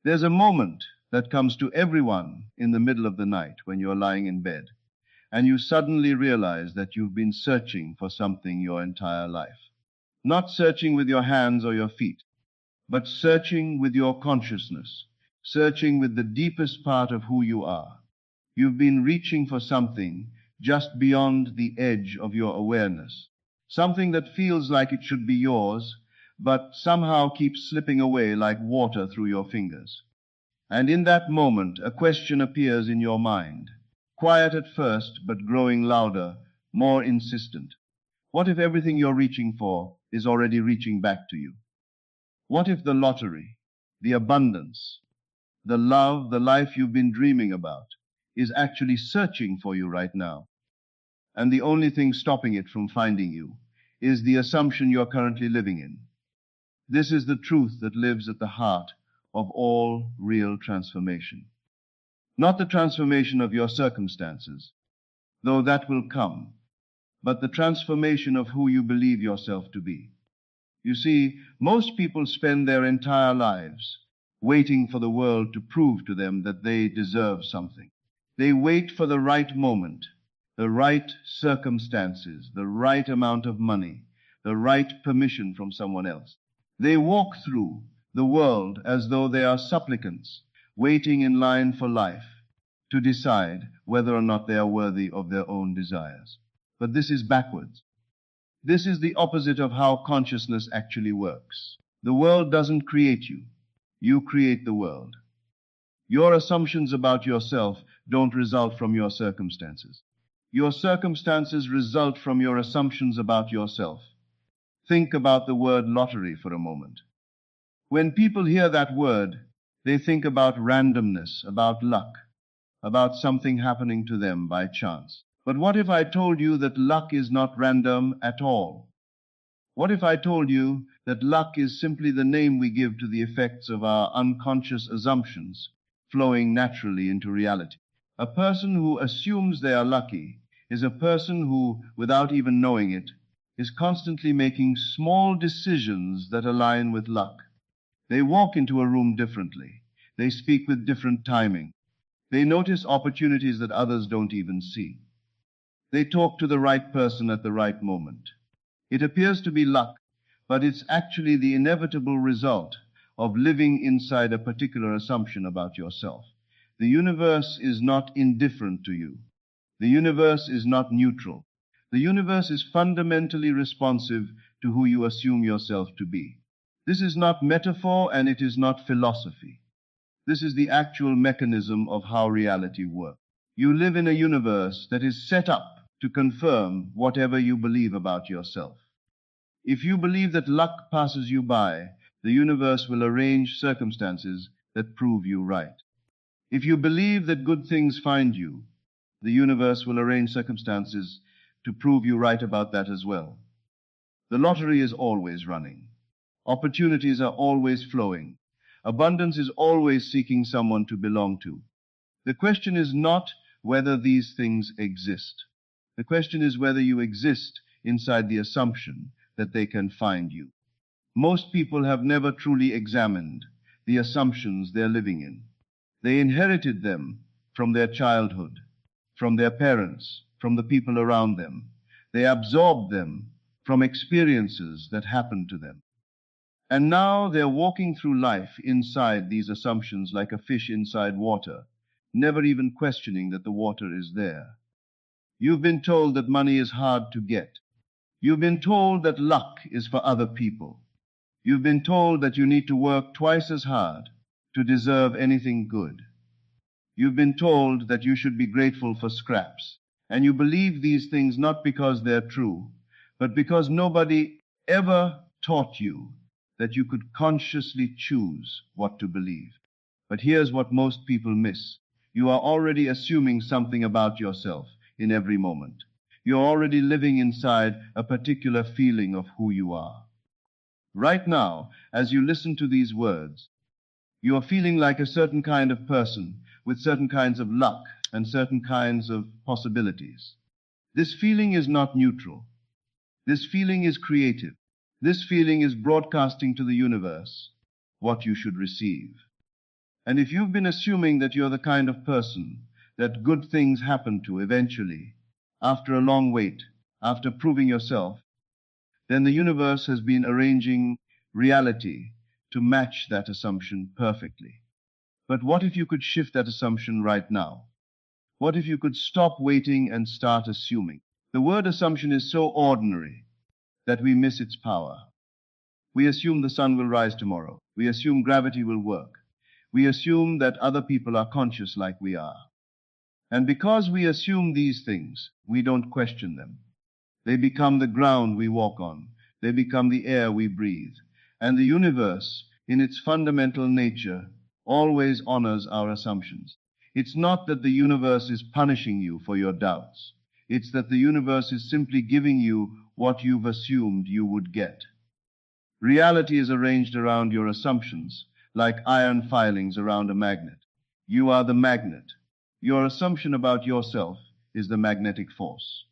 There's a moment that comes to everyone in the middle of the night when you're lying in bed, and you suddenly realize that you've been searching for something your entire life. Not searching with your hands or your feet, but searching with your consciousness, searching with the deepest part of who you are. You've been reaching for something just beyond the edge of your awareness, something that feels like it should be yours, but somehow keeps slipping away like water through your fingers. And in that moment, a question appears in your mind, quiet at first, but growing louder, more insistent. What if everything you're reaching for is already reaching back to you? What if the lottery, the abundance, the love, the life you've been dreaming about is actually searching for you right now? And the only thing stopping it from finding you is the assumption you're currently living in. This is the truth that lives at the heart of all real transformation. Not the transformation of your circumstances, though that will come, but the transformation of who you believe yourself to be. You see, most people spend their entire lives waiting for the world to prove to them that they deserve something. They wait for the right moment, the right circumstances, the right amount of money, the right permission from someone else. They walk through the world as though they are supplicants, waiting in line for life to decide whether or not they are worthy of their own desires. But this is backwards. This is the opposite of how consciousness actually works. The world doesn't create you. You create the world. Your assumptions about yourself don't result from your circumstances. Your circumstances result from your assumptions about yourself. Think about the word lottery for a moment. When people hear that word, they think about randomness, about luck, about something happening to them by chance. But what if I told you that luck is not random at all? What if I told you that luck is simply the name we give to the effects of our unconscious assumptions flowing naturally into reality? A person who assumes they are lucky is a person who, without even knowing it, is constantly making small decisions that align with luck. They walk into a room differently. They speak with different timing. They notice opportunities that others don't even see. They talk to the right person at the right moment. It appears to be luck, but it's actually the inevitable result of living inside a particular assumption about yourself. The universe is not indifferent to you. The universe is not neutral. The universe is fundamentally responsive to who you assume yourself to be. This is not metaphor and it is not philosophy. This is the actual mechanism of how reality works. You live in a universe that is set up to confirm whatever you believe about yourself. If you believe that luck passes you by, the universe will arrange circumstances that prove you right. If you believe that good things find you, the universe will arrange circumstances to prove you right about that as well. The lottery is always running. Opportunities are always flowing. Abundance is always seeking someone to belong to. The question is not whether these things exist. The question is whether you exist inside the assumption that they can find you. Most people have never truly examined the assumptions they're living in. They inherited them from their childhood, from their parents, from the people around them. They absorbed them from experiences that happened to them. And now they're walking through life inside these assumptions like a fish inside water, never even questioning that the water is there. You've been told that money is hard to get. You've been told that luck is for other people. You've been told that you need to work twice as hard to deserve anything good. You've been told that you should be grateful for scraps. And you believe these things not because they're true, but because nobody ever taught you that you could consciously choose what to believe. But here's what most people miss. You are already assuming something about yourself in every moment. You're already living inside a particular feeling of who you are. Right now, as you listen to these words, you are feeling like a certain kind of person with certain kinds of luck and certain kinds of possibilities. This feeling is not neutral. This feeling is creative. This feeling is broadcasting to the universe what you should receive. And if you've been assuming that you're the kind of person that good things happen to eventually, after a long wait, after proving yourself, then the universe has been arranging reality to match that assumption perfectly. But what if you could shift that assumption right now? What if you could stop waiting and start assuming? The word assumption is so ordinary that we miss its power. We assume the sun will rise tomorrow. We assume gravity will work. We assume that other people are conscious like we are. And because we assume these things, we don't question them. They become the ground we walk on. They become the air we breathe. And the universe, in its fundamental nature, always honors our assumptions. It's not that the universe is punishing you for your doubts. It's that the universe is simply giving you what you've assumed you would get. Reality is arranged around your assumptions, like iron filings around a magnet. You are the magnet. Your assumption about yourself is the magnetic force.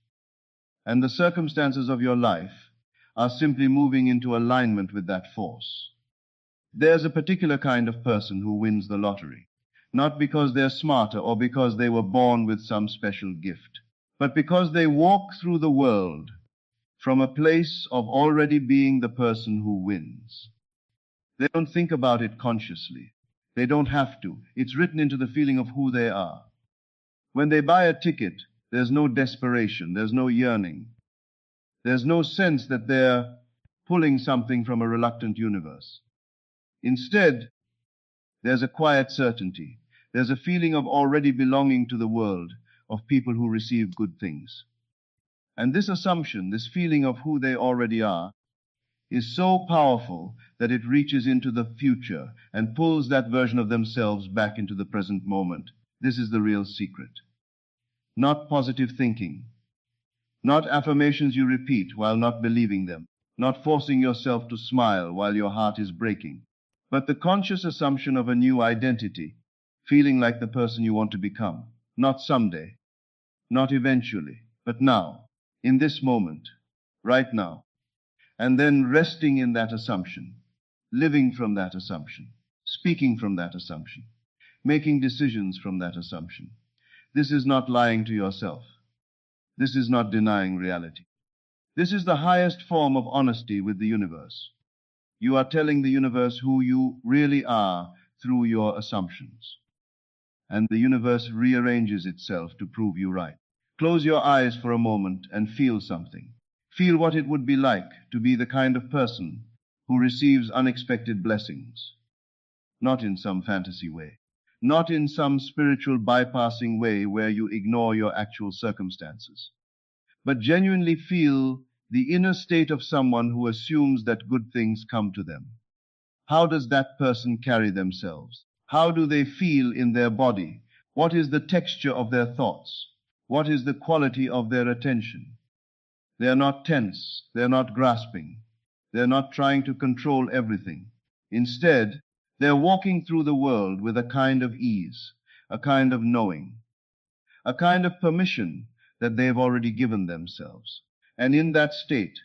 And the circumstances of your life are simply moving into alignment with that force. There's a particular kind of person who wins the lottery, not because they're smarter or because they were born with some special gift, but because they walk through the world from a place of already being the person who wins. They don't think about it consciously. They don't have to. It's written into the feeling of who they are. When they buy a ticket, there's no desperation, there's no yearning. There's no sense that they're pulling something from a reluctant universe. Instead, there's a quiet certainty. There's a feeling of already belonging to the world, of people who receive good things. And this assumption, this feeling of who they already are, is so powerful that it reaches into the future and pulls that version of themselves back into the present moment. This is the real secret. Not positive thinking, not affirmations you repeat while not believing them, not forcing yourself to smile while your heart is breaking, but the conscious assumption of a new identity, feeling like the person you want to become, not someday, not eventually, but now, in this moment, right now, and then resting in that assumption, living from that assumption, speaking from that assumption, making decisions from that assumption. This is not lying to yourself. This is not denying reality. This is the highest form of honesty with the universe. You are telling the universe who you really are through your assumptions. And the universe rearranges itself to prove you right. Close your eyes for a moment and feel something. Feel what it would be like to be the kind of person who receives unexpected blessings. Not in some fantasy way. Not in some spiritual bypassing way where you ignore your actual circumstances. But genuinely feel the inner state of someone who assumes that good things come to them. How does that person carry themselves? How do they feel in their body? What is the texture of their thoughts? What is the quality of their attention? They are not tense. They are not grasping. They are not trying to control everything. Instead, they are walking through the world with a kind of ease, a kind of knowing, a kind of permission that they have already given themselves. And in that state,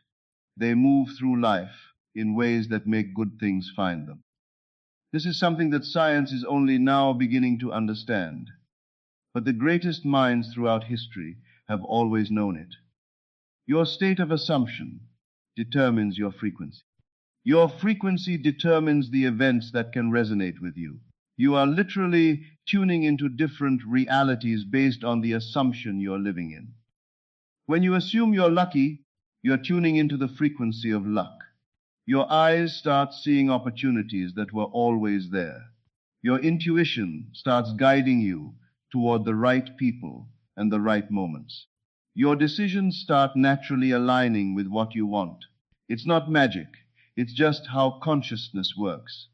they move through life in ways that make good things find them. This is something that science is only now beginning to understand, but the greatest minds throughout history have always known it. Your state of assumption determines your frequency. Your frequency determines the events that can resonate with you. You are literally tuning into different realities based on the assumption you're living in. When you assume you're lucky, you're tuning into the frequency of luck. Your eyes start seeing opportunities that were always there. Your intuition starts guiding you toward the right people and the right moments. Your decisions start naturally aligning with what you want. It's not magic. It's just how consciousness works.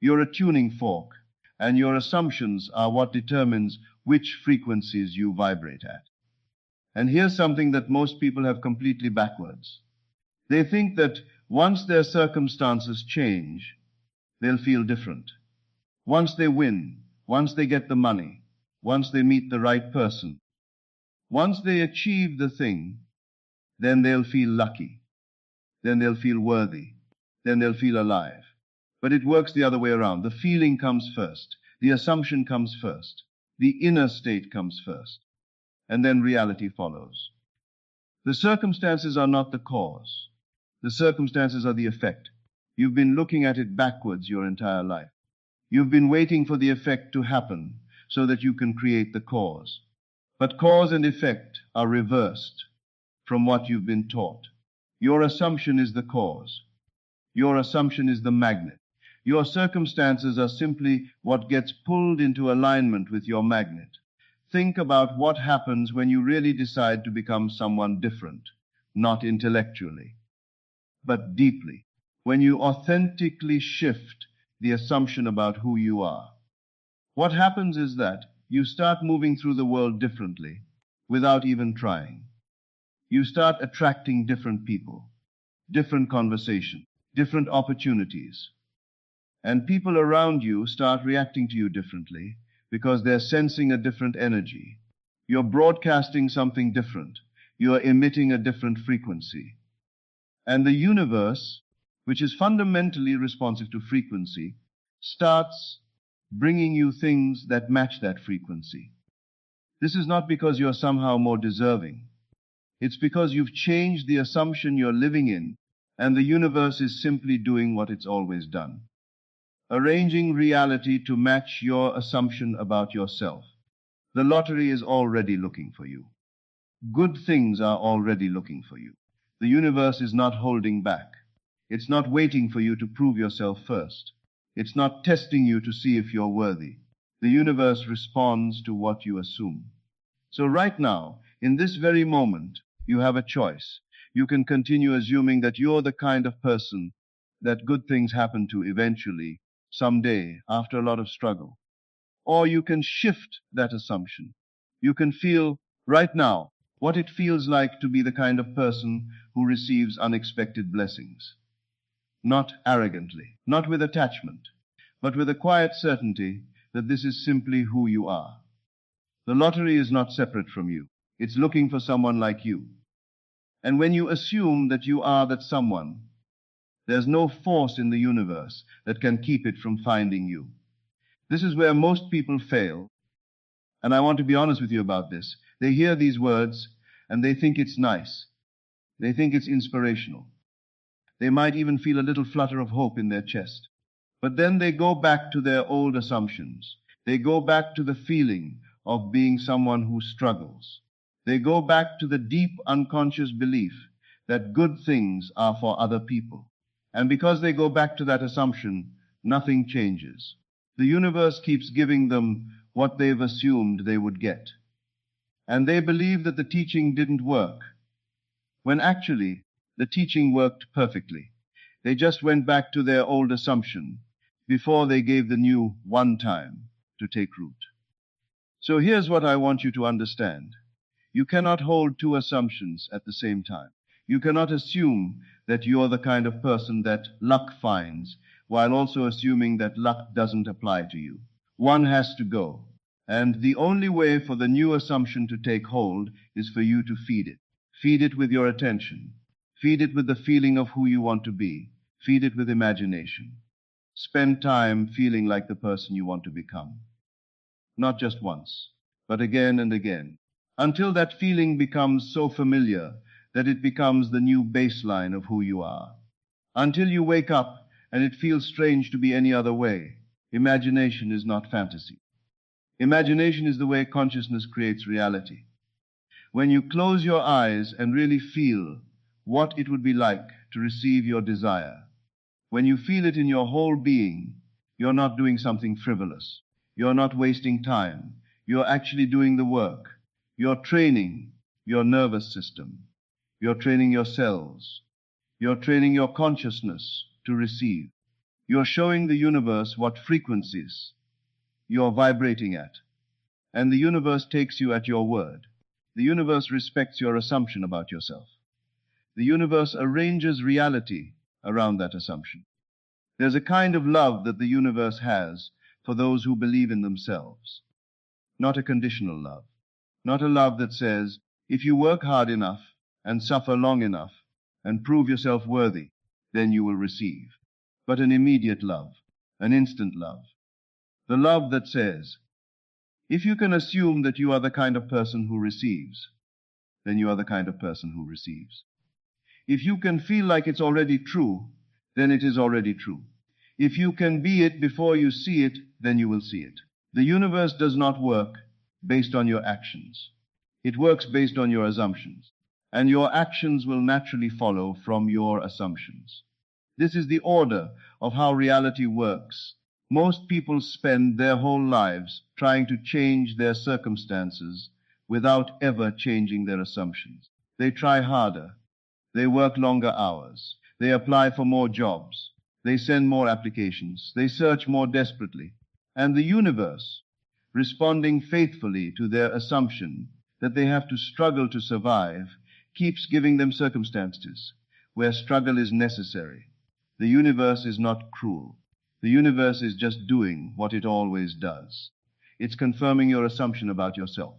You're a tuning fork, and your assumptions are what determines which frequencies you vibrate at. And here's something that most people have completely backwards. They think that once their circumstances change, they'll feel different. Once they win, once they get the money, once they meet the right person, once they achieve the thing, then they'll feel lucky. Then they'll feel worthy. Then they'll feel alive. But it works the other way around. The feeling comes first. The assumption comes first. The inner state comes first. And then reality follows. The circumstances are not the cause. The circumstances are the effect. You've been looking at it backwards your entire life. You've been waiting for the effect to happen so that you can create the cause. But cause and effect are reversed from what you've been taught. Your assumption is the cause. Your assumption is the magnet. Your circumstances are simply what gets pulled into alignment with your magnet. Think about what happens when you really decide to become someone different, not intellectually, but deeply, when you authentically shift the assumption about who you are. What happens is that you start moving through the world differently without even trying. You start attracting different people, different conversation, different opportunities. And people around you start reacting to you differently because they're sensing a different energy. You're broadcasting something different. You're emitting a different frequency. And the universe, which is fundamentally responsive to frequency, starts bringing you things that match that frequency. This is not because you're somehow more deserving. It's because you've changed the assumption you're living in, and the universe is simply doing what it's always done, arranging reality to match your assumption about yourself. The lottery is already looking for you. Good things are already looking for you. The universe is not holding back. It's not waiting for you to prove yourself first. It's not testing you to see if you're worthy. The universe responds to what you assume. So right now, in this very moment, you have a choice. You can continue assuming that you're the kind of person that good things happen to eventually, someday, after a lot of struggle. Or you can shift that assumption. You can feel right now what it feels like to be the kind of person who receives unexpected blessings. Not arrogantly, not with attachment, but with a quiet certainty that this is simply who you are. The lottery is not separate from you. It's looking for someone like you. And when you assume that you are that someone, there's no force in the universe that can keep it from finding you. This is where most people fail, and I want to be honest with you about this. They hear these words and they think it's nice. They think it's inspirational. They might even feel a little flutter of hope in their chest. But then they go back to their old assumptions. They go back to the feeling of being someone who struggles. They go back to the deep unconscious belief that good things are for other people. And because they go back to that assumption, nothing changes. The universe keeps giving them what they've assumed they would get. And they believe that the teaching didn't work, when actually the teaching worked perfectly. They just went back to their old assumption before they gave the new one time to take root. So here's what I want you to understand. You cannot hold two assumptions at the same time. You cannot assume that you're the kind of person that luck finds, while also assuming that luck doesn't apply to you. One has to go. And the only way for the new assumption to take hold is for you to feed it. Feed it with your attention. Feed it with the feeling of who you want to be. Feed it with imagination. Spend time feeling like the person you want to become. Not just once, but again and again, until that feeling becomes so familiar that it becomes the new baseline of who you are. Until you wake up and it feels strange to be any other way. Imagination is not fantasy. Imagination is the way consciousness creates reality. When you close your eyes and really feel what it would be like to receive your desire, when you feel it in your whole being, you're not doing something frivolous. You're not wasting time. You're actually doing the work. You're training your nervous system. You're training your cells. You're training your consciousness to receive. You're showing the universe what frequencies you're vibrating at. And the universe takes you at your word. The universe respects your assumption about yourself. The universe arranges reality around that assumption. There's a kind of love that the universe has for those who believe in themselves. Not a conditional love. Not a love that says, if you work hard enough and suffer long enough and prove yourself worthy, then you will receive. But an immediate love, an instant love. The love that says, if you can assume that you are the kind of person who receives, then you are the kind of person who receives. If you can feel like it's already true, then it is already true. If you can be it before you see it, then you will see it. The universe does not work based on your actions. It works based on your assumptions. And your actions will naturally follow from your assumptions. This is the order of how reality works. Most people spend their whole lives trying to change their circumstances without ever changing their assumptions. They try harder. They work longer hours. They apply for more jobs. They send more applications. They search more desperately. And the universe, responding faithfully to their assumption that they have to struggle to survive, keeps giving them circumstances where struggle is necessary. The universe is not cruel. The universe is just doing what it always does. It's confirming your assumption about yourself.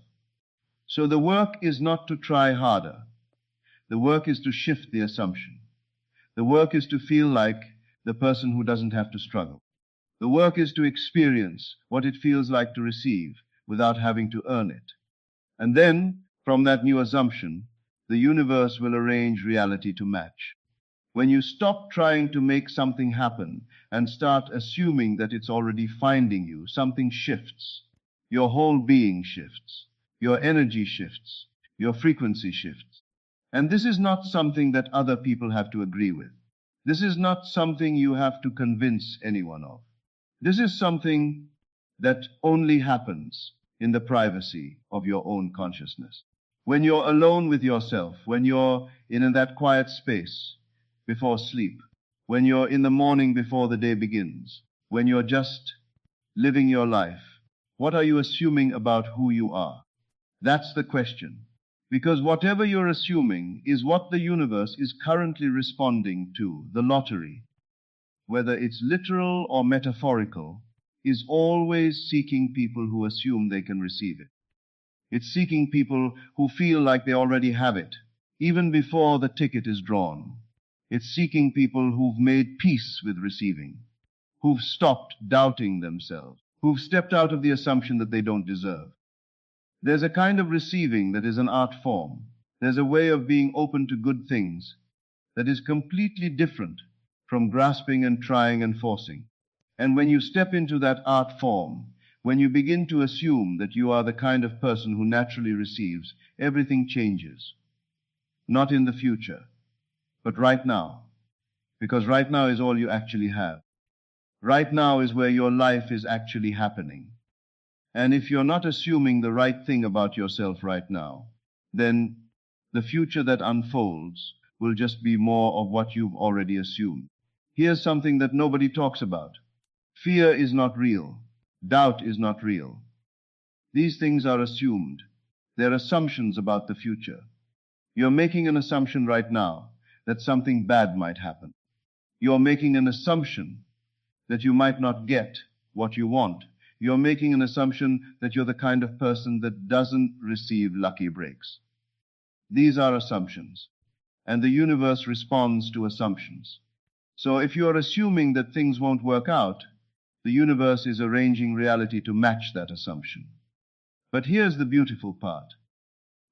So the work is not to try harder. The work is to shift the assumption. The work is to feel like the person who doesn't have to struggle. The work is to experience what it feels like to receive without having to earn it. And then, from that new assumption, the universe will arrange reality to match. When you stop trying to make something happen and start assuming that it's already finding you, something shifts. Your whole being shifts. Your energy shifts. Your frequency shifts. And this is not something that other people have to agree with. This is not something you have to convince anyone of. This is something that only happens in the privacy of your own consciousness. When you're alone with yourself, when you're in that quiet space before sleep, when you're in the morning before the day begins, when you're just living your life, what are you assuming about who you are? That's the question. Because whatever you're assuming is what the universe is currently responding to. The lottery, whether it's literal or metaphorical, is always seeking people who assume they can receive it. It's seeking people who feel like they already have it, even before the ticket is drawn. It's seeking people who've made peace with receiving, who've stopped doubting themselves, who've stepped out of the assumption that they don't deserve. There's a kind of receiving that is an art form. There's a way of being open to good things that is completely different from grasping and trying and forcing. And when you step into that art form, when you begin to assume that you are the kind of person who naturally receives, everything changes. Not in the future, but right now. Because right now is all you actually have. Right now is where your life is actually happening. And if you're not assuming the right thing about yourself right now, then the future that unfolds will just be more of what you've already assumed. Here's something that nobody talks about. Fear is not real. Doubt is not real. These things are assumed. They're assumptions about the future. You're making an assumption right now that something bad might happen. You're making an assumption that you might not get what you want. You're making an assumption that you're the kind of person that doesn't receive lucky breaks. These are assumptions, and the universe responds to assumptions. So if you're assuming that things won't work out, the universe is arranging reality to match that assumption. But here's the beautiful part.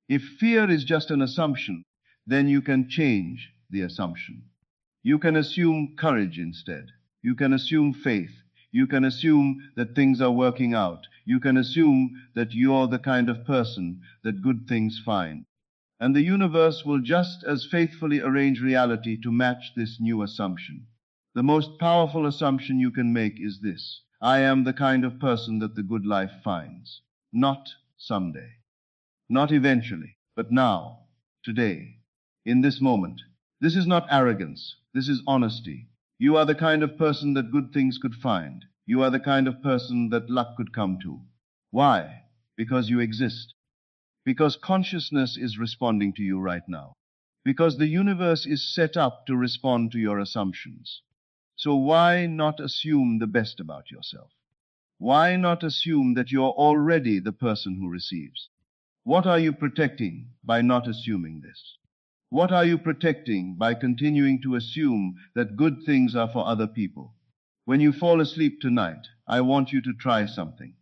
If fear is just an assumption, then you can change the assumption. You can assume courage instead. You can assume faith. You can assume that things are working out. You can assume that you're the kind of person that good things find. And the universe will just as faithfully arrange reality to match this new assumption. The most powerful assumption you can make is this: I am the kind of person that the good life finds. Not someday. Not eventually, but now, today, in this moment. This is not arrogance. This is honesty. You are the kind of person that good things could find. You are the kind of person that luck could come to. Why? Because you exist. Because consciousness is responding to you right now. Because the universe is set up to respond to your assumptions. So why not assume the best about yourself? Why not assume that you're already the person who receives? What are you protecting by not assuming this? What are you protecting by continuing to assume that good things are for other people? When you fall asleep tonight, I want you to try something.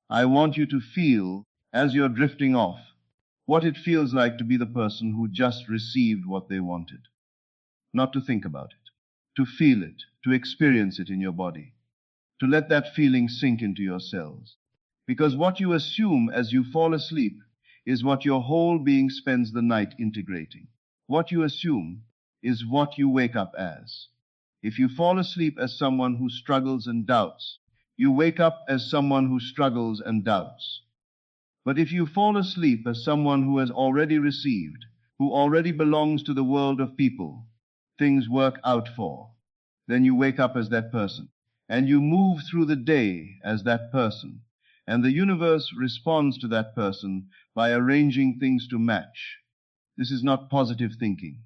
I want you to feel, as you're drifting off, what it feels like to be the person who just received what they wanted. Not to think about it, to feel it, to experience it in your body, to let that feeling sink into your cells. Because what you assume as you fall asleep is what your whole being spends the night integrating. What you assume is what you wake up as. If you fall asleep as someone who struggles and doubts, you wake up as someone who struggles and doubts. But if you fall asleep as someone who has already received, who already belongs to the world of people, things work out for, then you wake up as that person, and you move through the day as that person, and the universe responds to that person by arranging things to match. This is not positive thinking.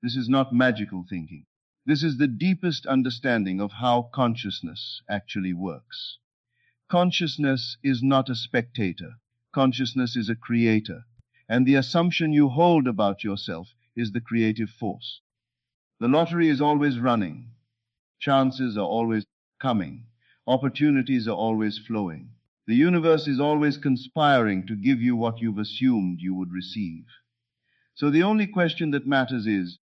This is not magical thinking. This is the deepest understanding of how consciousness actually works. Consciousness is not a spectator. Consciousness is a creator, and the assumption you hold about yourself is the creative force. The lottery is always running. Chances are always coming. Opportunities are always flowing. The universe is always conspiring to give you what you've assumed you would receive. So the only question that matters is,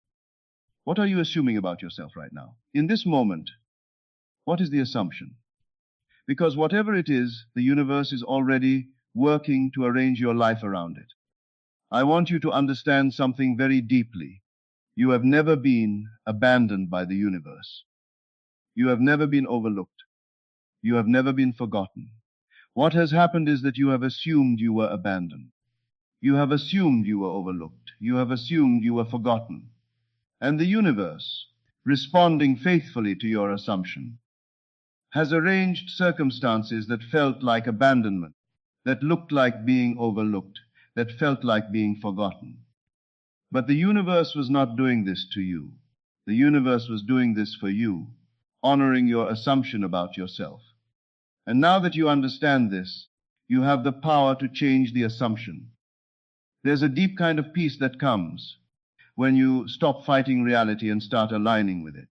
what are you assuming about yourself right now? In this moment, what is the assumption? Because whatever it is, the universe is already working to arrange your life around it. I want you to understand something very deeply. You have never been abandoned by the universe. You have never been overlooked. You have never been forgotten. What has happened is that you have assumed you were abandoned. You have assumed you were overlooked. You have assumed you were forgotten. And the universe, responding faithfully to your assumption, has arranged circumstances that felt like abandonment, that looked like being overlooked, that felt like being forgotten. But the universe was not doing this to you. The universe was doing this for you, honoring your assumption about yourself. And now that you understand this, you have the power to change the assumption. There's a deep kind of peace that comes when you stop fighting reality and start aligning with it.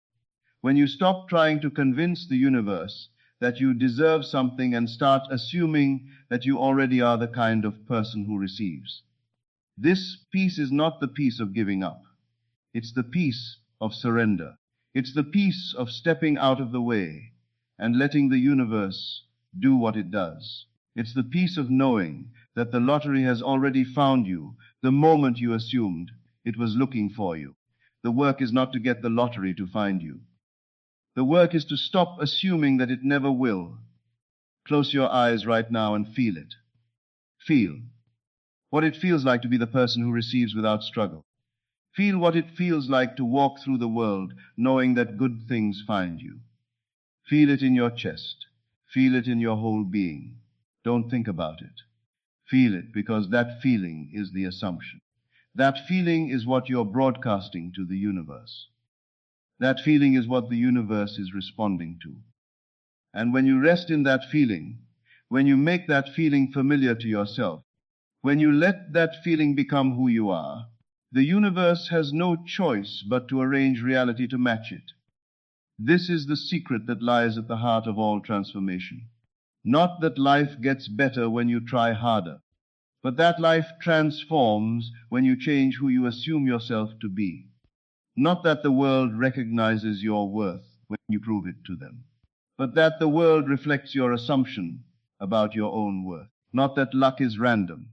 When you stop trying to convince the universe that you deserve something and start assuming that you already are the kind of person who receives. This peace is not the peace of giving up. It's the peace of surrender. It's the peace of stepping out of the way and letting the universe do what it does. It's the peace of knowing that the lottery has already found you the moment you assumed it was looking for you. The work is not to get the lottery to find you. The work is to stop assuming that it never will. Close your eyes right now and feel it. Feel what it feels like to be the person who receives without struggle. Feel what it feels like to walk through the world knowing that good things find you. Feel it in your chest. Feel it in your whole being. Don't think about it. Feel it, because that feeling is the assumption. That feeling is what you're broadcasting to the universe. That feeling is what the universe is responding to. And when you rest in that feeling, when you make that feeling familiar to yourself, when you let that feeling become who you are, the universe has no choice but to arrange reality to match it. This is the secret that lies at the heart of all transformation. Not that life gets better when you try harder, but that life transforms when you change who you assume yourself to be. Not that the world recognizes your worth when you prove it to them, but that the world reflects your assumption about your own worth. Not that luck is random,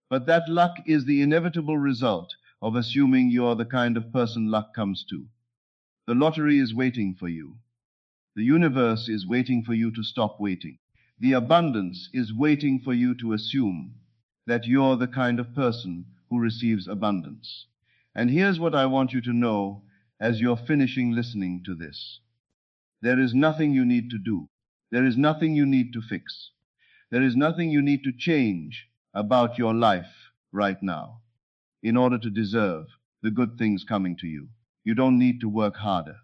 but that luck is the inevitable result of assuming you're the kind of person luck comes to. The lottery is waiting for you. The universe is waiting for you to stop waiting. The abundance is waiting for you to assume that you're the kind of person who receives abundance. And here's what I want you to know as you're finishing listening to this. There is nothing you need to do. There is nothing you need to fix. There is nothing you need to change about your life right now in order to deserve the good things coming to you. You don't need to work harder.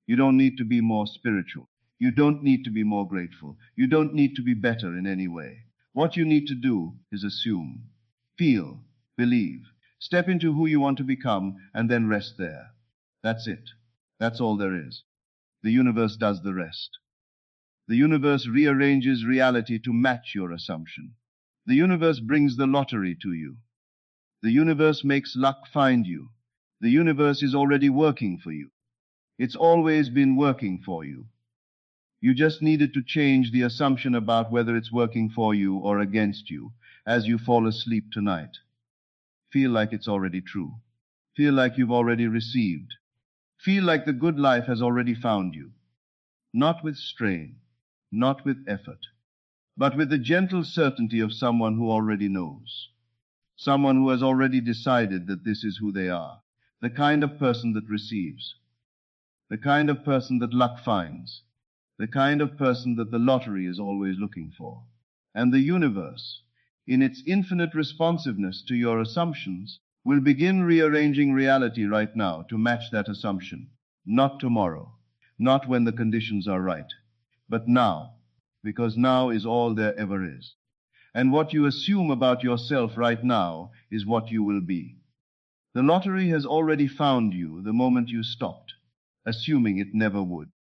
You don't need to be more spiritual. You don't need to be more grateful. You don't need to be better in any way. What you need to do is assume, feel, believe, step into who you want to become, and then rest there. That's it. That's all there is. The universe does the rest. The universe rearranges reality to match your assumption. The universe brings the lottery to you. The universe makes luck find you. The universe is already working for you. It's always been working for you. You just needed to change the assumption about whether it's working for you or against you as you fall asleep tonight. Feel like it's already true. Feel like you've already received. Feel like the good life has already found you. Not with strain, not with effort, but with the gentle certainty of someone who already knows. Someone who has already decided that this is who they are. The kind of person that receives. The kind of person that luck finds. The kind of person that the lottery is always looking for. And the universe, in its infinite responsiveness to your assumptions, will begin rearranging reality right now to match that assumption. Not tomorrow, not when the conditions are right, but now, because now is all there ever is. And what you assume about yourself right now is what you will be. The lottery has already found you the moment you stopped, assuming it never would.